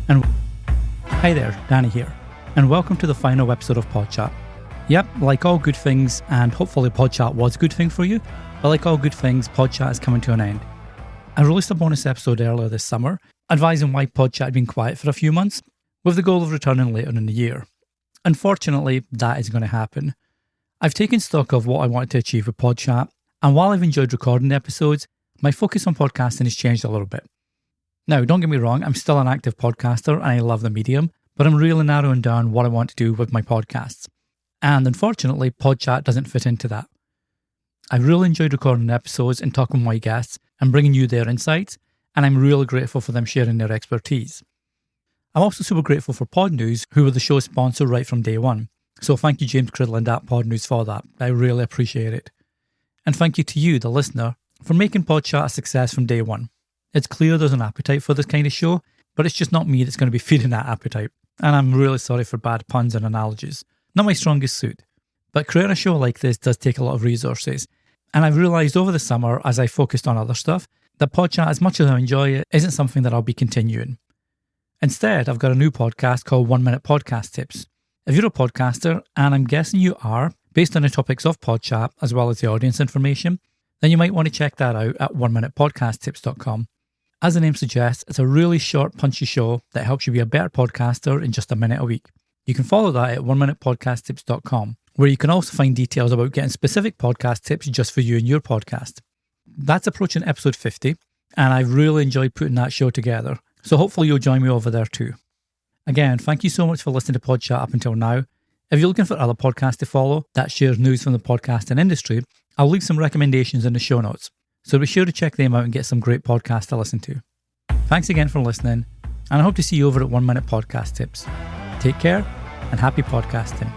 And hi there, Danny here, and welcome to the final episode of PodChat. Yep, like all good things, and hopefully PodChat was a good thing for you, but like all good things, PodChat is coming to an end. I released a bonus episode earlier this summer, advising why PodChat had been quiet for a few months, with the goal of returning later in the year. Unfortunately, that is going to happen. I've taken stock of what I wanted to achieve with PodChat, and while I've enjoyed recording the episodes, my focus on podcasting has changed a little bit. Now, don't get me wrong, I'm still an active podcaster and I love the medium, but I'm really narrowing down what I want to do with my podcasts. And unfortunately, PodChat doesn't fit into that. I've really enjoyed recording episodes and talking with my guests and bringing you their insights, and I'm really grateful for them sharing their expertise. I'm also super grateful for Podnews, who were the show's sponsor right from day one. So thank you, James Cridland at Podnews, for that. I really appreciate it. And thank you to you, the listener, for making PodChat a success from day one. It's clear there's an appetite for this kind of show, but it's just not me that's going to be feeding that appetite. And I'm really sorry for bad puns and analogies. Not my strongest suit. But creating a show like this does take a lot of resources. And I've realised over the summer, as I focused on other stuff, that PodChat, as much as I enjoy it, isn't something that I'll be continuing. Instead, I've got a new podcast called 1 Minute Podcast Tips. If you're a podcaster, and I'm guessing you are, based on the topics of PodChat as well as the audience information, then you might want to check that out at 1minutepodcasttips.com. As the name suggests, it's a really short, punchy show that helps you be a better podcaster in just a minute a week. You can follow that at 1minutepodcasttips.com, where you can also find details about getting specific podcast tips just for you and your podcast. That's approaching episode 50, and I've really enjoyed putting that show together, so hopefully you'll join me over there too. Again, thank you so much for listening to PodChat up until now. If you're looking for other podcasts to follow that shares news from the podcasting industry, I'll leave some recommendations in the show notes, so be sure to check them out and get some great podcasts to listen to. Thanks again for listening, and I hope to see you over at 1 Minute Podcast Tips. Take care, and happy podcasting.